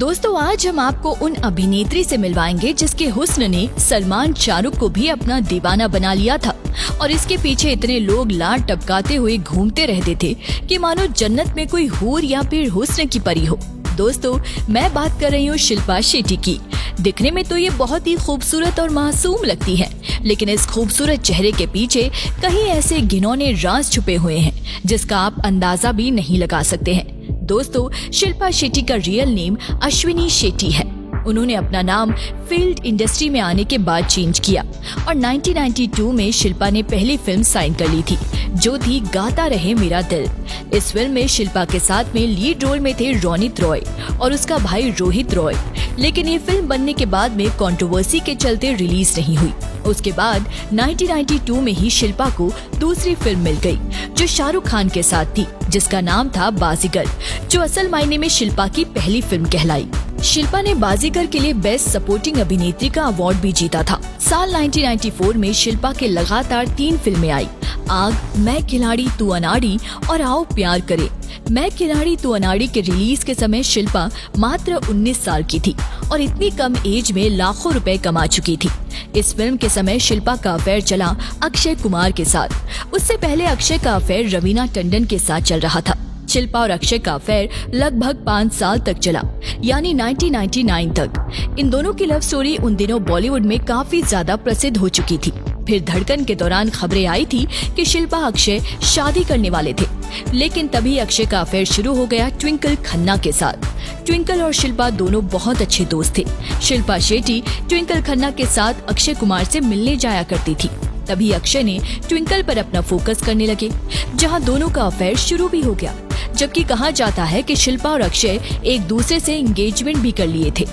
दोस्तों, आज हम आपको उन अभिनेत्री से मिलवाएंगे जिसके हुस्न ने सलमान शाहरुख को भी अपना दीवाना बना लिया था और इसके पीछे इतने लोग लाड टपकाते हुए घूमते रहते थे कि मानो जन्नत में कोई हूर या फिर हुस्न की परी हो। दोस्तों, मैं बात कर रही हूँ शिल्पा शेट्टी की। दिखने में तो ये बहुत ही खूबसूरत और मासूम लगती है, लेकिन इस खूबसूरत चेहरे के पीछे कहीं ऐसे घिनौने राज छुपे हुए हैं जिसका आप अंदाजा भी नहीं लगा सकते हैं। दोस्तों, शिल्पा शेट्टी का रियल नेम अश्विनी शेट्टी है। उन्होंने अपना नाम फिल्म इंडस्ट्री में आने के बाद चेंज किया और 1992 में शिल्पा ने पहली फिल्म साइन कर ली थी, जो थी गाता रहे मेरा दिल। इस फिल्म में शिल्पा के साथ में लीड रोल में थे रोनित रॉय और उसका भाई रोहित रॉय, लेकिन ये फिल्म बनने के बाद में कंट्रोवर्सी के चलते रिलीज नहीं हुई। उसके बाद 1992 में ही शिल्पा को दूसरी फिल्म मिल गई, जो शाहरुख खान के साथ थी, जिसका नाम था बाजीगर, जो असल मायने में शिल्पा की पहली फिल्म कहलाई। शिल्पा ने बाजीगर के लिए बेस्ट सपोर्टिंग अभिनेत्री का अवार्ड भी जीता था। साल 1994 में शिल्पा के लगातार 3 फिल्में आई, आग, मैं खिलाड़ी तू अनाड़ी और आओ प्यार करे। मैं खिलाड़ी तू अनाड़ी के रिलीज के समय शिल्पा मात्र 19 साल की थी और इतनी कम एज में लाखों रुपए कमा चुकी थी। इस फिल्म के समय शिल्पा का अफेयर चला अक्षय कुमार के साथ। उससे पहले अक्षय का अफेयर रवीना टंडन के साथ चल रहा था। शिल्पा और अक्षय का अफेयर लगभग 5 साल तक चला, यानी 1999 तक। इन दोनों की लव स्टोरी उन दिनों बॉलीवुड में काफी ज्यादा प्रसिद्ध हो चुकी थी। फिर धड़कन के दौरान खबरें आई थी कि शिल्पा अक्षय शादी करने वाले थे, लेकिन तभी अक्षय का अफेयर शुरू हो गया ट्विंकल खन्ना के साथ। ट्विंकल और शिल्पा दोनों बहुत अच्छे दोस्त थे। शिल्पा शेट्टी ट्विंकल खन्ना के साथ अक्षय कुमार से मिलने जाया करती थी। तभी अक्षय ने ट्विंकल पर अपना फोकस करने लगे, जहां दोनों का अफेयर शुरू भी हो गया। जबकि कहा जाता है कि शिल्पा और अक्षय एक दूसरे से एंगेजमेंट भी कर लिए थे।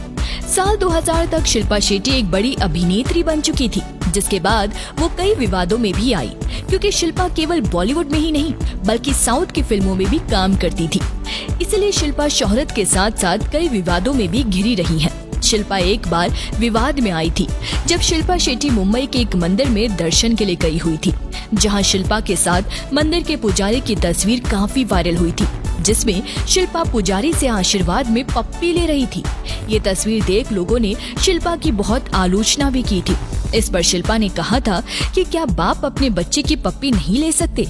साल 2000 तक शिल्पा शेट्टी एक बड़ी अभिनेत्री बन चुकी थी, जिसके बाद वो कई विवादों में भी आई, क्योंकि शिल्पा केवल बॉलीवुड में ही नहीं बल्कि साउथ की फिल्मों में भी काम करती थी। इसलिए शिल्पा शोहरत के साथ साथ कई विवादों में भी घिरी रही है। शिल्पा एक बार विवाद में आई थी जब शिल्पा शेट्टी मुंबई के एक मंदिर में दर्शन के लिए गई हुई थी, जहां शिल्पा के साथ मंदिर के पुजारी की तस्वीर काफी वायरल हुई थी, जिसमें शिल्पा पुजारी से आशीर्वाद में पप्पी ले रही थी। ये तस्वीर देख लोगों ने शिल्पा की बहुत आलोचना भी की थी। इस पर शिल्पा ने कहा था कि क्या बाप अपने बच्चे की पप्पी नहीं ले सकते।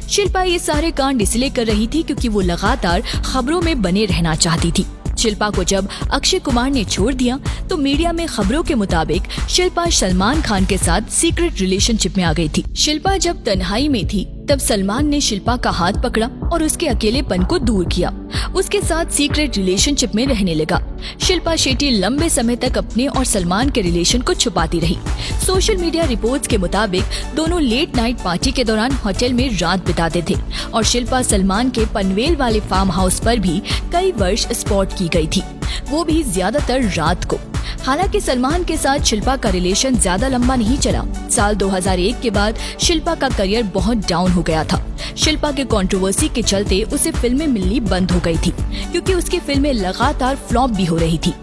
शिल्पा ये सारे कांड इसलिए कर रही थी क्योंकि वो लगातार खबरों में बने रहना चाहती थी। शिल्पा को जब अक्षय कुमार ने छोड़ दिया तो मीडिया में खबरों के मुताबिक शिल्पा सलमान खान के साथ सीक्रेट रिलेशनशिप में आ गई थी। शिल्पा जब तन्हाई में थी तब सलमान ने शिल्पा का हाथ पकड़ा और उसके अकेलेपन को दूर किया। उसके साथ सीक्रेट रिलेशनशिप में रहने लगा। शिल्पा शेट्टी लंबे समय तक अपने और सलमान के रिलेशन को छुपाती रही। सोशल मीडिया रिपोर्ट्स के मुताबिक दोनों लेट नाइट पार्टी के दौरान होटल में रात बिताते थे और शिल्पा सलमान के पनवेल वाले फार्म हाउस पर भी कई वर्ष स्पॉट की गई थी, वो भी ज्यादातर रात को। हालांकि सलमान के साथ शिल्पा का रिलेशन ज्यादा लंबा नहीं चला। साल 2001 के बाद शिल्पा का करियर बहुत डाउन हो गया था। शिल्पा के कंट्रोवर्सी के चलते उसे फिल्में मिलनी बंद हो गई थी, क्योंकि उसकी फिल्में लगातार फ्लॉप भी हो रही थी।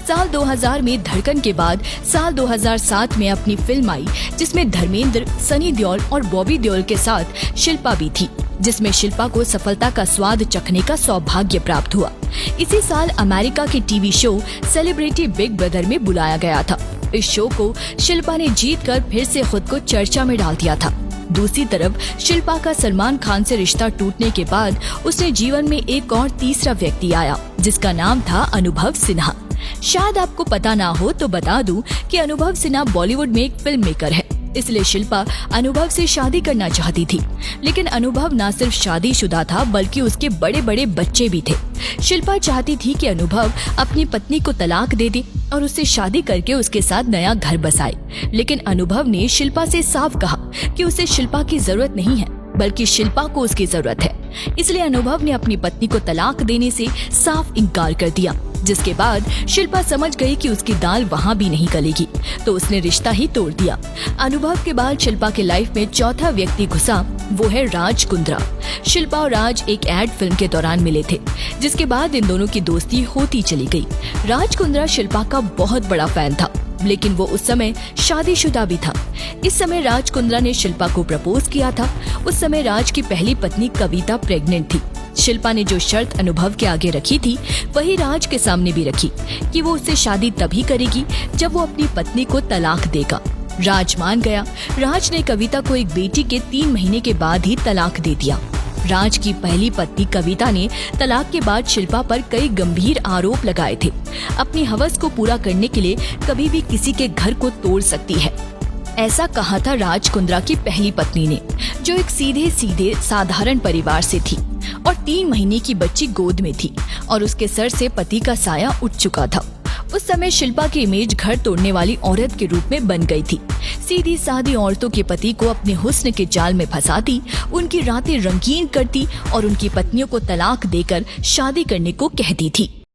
साल 2000 में धड़कन के बाद साल 2007 में अपनी फिल्म आई, जिसमें धर्मेंद्र, सनी देओल और बॉबी देओल के साथ शिल्पा भी थी, जिसमें शिल्पा को सफलता का स्वाद चखने का सौभाग्य प्राप्त हुआ। इसी साल अमेरिका के TV show celebrity big brother में बुलाया गया था। इस शो को शिल्पा ने जीतकर फिर से खुद को चर्चा में डाल दिया था। दूसरी तरफ शिल्पा का सलमान खान से रिश्ता टूटने के बाद उसने जीवन में एक और तीसरा व्यक्ति आया, जिसका नाम था अनुभव सिन्हा। शायद आपको पता ना हो तो बता दूं कि अनुभव सिन्हा बॉलीवुड में एक फिल्म मेकर है, इसलिए शिल्पा अनुभव से शादी करना चाहती थी। लेकिन अनुभव न सिर्फ शादीशुदा था बल्कि उसके बड़े बड़े बच्चे भी थे। शिल्पा चाहती थी कि अनुभव अपनी पत्नी को तलाक दे दे और उससे शादी करके उसके साथ नया घर बसाए, लेकिन अनुभव ने शिल्पा से साफ कहा कि उसे शिल्पा की जरूरत नहीं है बल्कि शिल्पा को उसकी जरूरत है। इसलिए अनुभव ने अपनी पत्नी को तलाक देने से साफ इनकार कर दिया, जिसके बाद शिल्पा समझ गई कि उसकी दाल वहाँ भी नहीं गलेगी, तो उसने रिश्ता ही तोड़ दिया। अनुभव के बाद शिल्पा के लाइफ में चौथा व्यक्ति घुसा, वो है राज कुंद्रा। शिल्पा और राज एक एड फिल्म के दौरान मिले थे, जिसके बाद इन दोनों की दोस्ती होती चली गई। राज कुंद्रा शिल्पा का बहुत बड़ा फैन था, लेकिन वो उस समय शादीशुदा भी था। इस समय राज कुंद्रा ने शिल्पा को प्रपोज किया था। उस समय राज की पहली पत्नी कविता प्रेग्नेंट थी। शिल्पा ने जो शर्त अनुभव के आगे रखी थी वही राज के सामने भी रखी कि वो उससे शादी तभी करेगी जब वो अपनी पत्नी को तलाक देगा। राज मान गया। राज ने कविता को एक बेटी के 3 महीने के बाद ही तलाक दे दिया। राज की पहली पत्नी कविता ने तलाक के बाद शिल्पा पर कई गंभीर आरोप लगाए थे। अपनी हवस को पूरा करने के लिए कभी भी किसी के घर को तोड़ सकती है, ऐसा कहा था राज कुंद्रा की पहली पत्नी ने, जो एक सीधे सीधे साधारण परिवार से थी और 3 महीने की बच्ची गोद में थी और उसके सर से पति का साया उठ चुका था। उस समय शिल्पा की इमेज घर तोड़ने वाली औरत के रूप में बन गई थी। सीधी सादी औरतों के पति को अपने हुस्न के जाल में फंसाती, उनकी रातें रंगीन करती और उनकी पत्नियों को तलाक देकर शादी करने को कहती थी।